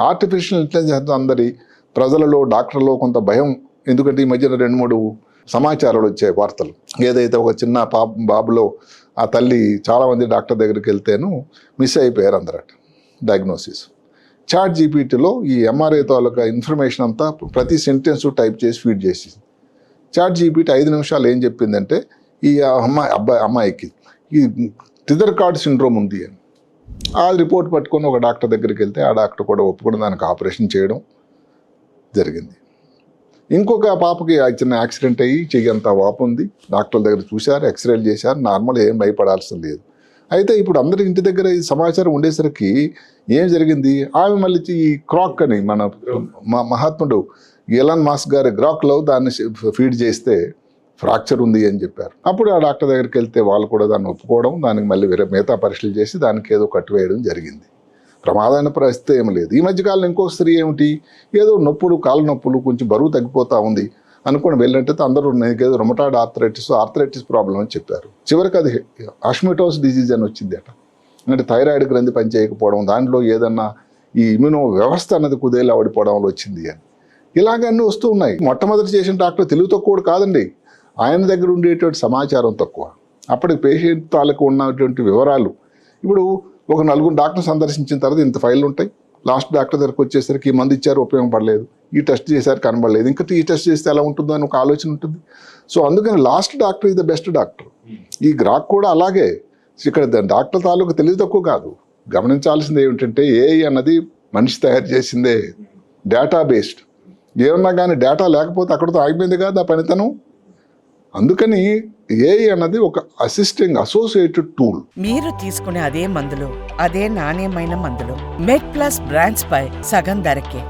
Artificial intelligence అందరి ప్రజలలో డాక్టర్లో కొంత భయం, ఎందుకంటే ఈ మధ్యన 2-3 సమాచారాలు వచ్చాయి వార్తలు. ఏదైతే ఒక చిన్న బాబులో ఆ తల్లి చాలామంది డాక్టర్ దగ్గరికి వెళ్తేను మిస్ అయిపోయారు అందరట డయాగ్నోసిస్. చాట్ జీపీటీలో ఈ ఎంఆర్ఐ తాలూకా ఇన్ఫర్మేషన్ అంతా ప్రతి సెంటెన్స్ టైప్ చేసి ఫీడ్ చేసి చాట్ జీపీటీ 5 నిమిషాలు ఏం చెప్పిందంటే ఈ అమ్మాయికి ఈ టిదర్ కార్డ్ సిండ్రోమ్ ఉంది అని. ఆ రిపోర్ట్ పట్టుకొని ఒక డాక్టర్ దగ్గరికి వెళ్తే ఆ డాక్టర్ కూడా ఒప్పుకుని దానికి ఆపరేషన్ చేయడం జరిగింది. ఇంకొక పాపకి చిన్న యాక్సిడెంట్ అయ్యి చెయ్యి అంతా వాపు ఉంది, డాక్టర్ల దగ్గర చూశారు, ఎక్స్రేలు చేశారు, నార్మల్, ఏం భయపడాల్సిన లేదు. అయితే ఇప్పుడు అందరి ఇంటి దగ్గర ఈ సమాచారం ఉండేసరికి ఏం జరిగింది, ఆమె మళ్ళీ ఈ క్రాక్ అని మన మహాత్ముడు ఎలాన్ మాస్క్ గారి గ్రాక్లో దాన్ని ఫీడ్ చేస్తే ఫ్రాక్చర్ ఉంది అని చెప్పారు. అప్పుడు ఆ డాక్టర్ దగ్గరికి వెళ్తే వాళ్ళు కూడా దాన్ని ఒప్పుకోవడం, దానికి మళ్ళీ మిగతా పరీక్షలు చేసి దానికి ఏదో కట్టివేయడం జరిగింది. ప్రమాదమైన పరిస్థితి ఏమి లేదు. ఈ మధ్యకాలంలో ఇంకో స్త్రీ ఏమిటి, ఏదో నొప్పులు, కాళ్ళ నొప్పులు, కొంచెం బరువు తగ్గిపోతూ ఉంది అనుకుని వెళ్ళినట్టు అందరూ నీకేదో రొమటాయిడ్ ఆర్థరైటిస్ ప్రాబ్లం అని చెప్పారు. చివరికి అది హాషిమోటోస్ డిజీజ్ అని వచ్చింది అట. అంటే థైరాయిడ్ గ్రంథి పనిచేయకపోవడం, దాంట్లో ఏదన్నా ఈ ఇమ్యూనో వ్యవస్థ అన్నది కుదేలా ఆడిపోవడంలో వచ్చింది అని ఇలాగన్నీ వస్తూ ఉన్నాయి. మొట్టమొదటి చేసిన డాక్టర్ తెలివి తక్కువ కాదండి, ఆయన దగ్గర ఉండేటువంటి సమాచారం తక్కువ. అప్పటికి పేషెంట్ తాలూకు ఉన్నటువంటి వివరాలు. ఇప్పుడు ఒక 4 డాక్టర్ సందర్శించిన తర్వాత ఇంత ఫైళ్ళు ఉంటాయి. లాస్ట్ డాక్టర్ దగ్గరకు వచ్చేసరికి ఈ మంది ఇచ్చారు, ఉపయోగపడలేదు, ఈ టెస్ట్ చేశారు, కనబడలేదు, ఇంకా ఈ టెస్ట్ చేస్తే ఎలా ఉంటుందో అని ఒక ఆలోచన ఉంటుంది. సో అందుకని last doctor is the best doctor. ఈ గ్రాక్ కూడా అలాగే. ఇక్కడ డాక్టర్ తాలూకు తెలివి తక్కువ కాదు. గమనించాల్సింది ఏమిటంటే ఏఐ అన్నది మనిషి తయారు చేసిందే, డేటా బేస్డ్. ఏమన్నా కానీ డేటా లేకపోతే అక్కడితో ఆగిపోయింది కదా ఆ పనితనం. అందుకని ఏఐ అన్నది ఒక అసోసియేటెడ్ టూల్. మీరు తీసుకునే అదే మందులు, అదే నాణ్యమైన మందులు మెడ్ ప్లస్ బ్రాండ్స్ పై సగం ధరకే.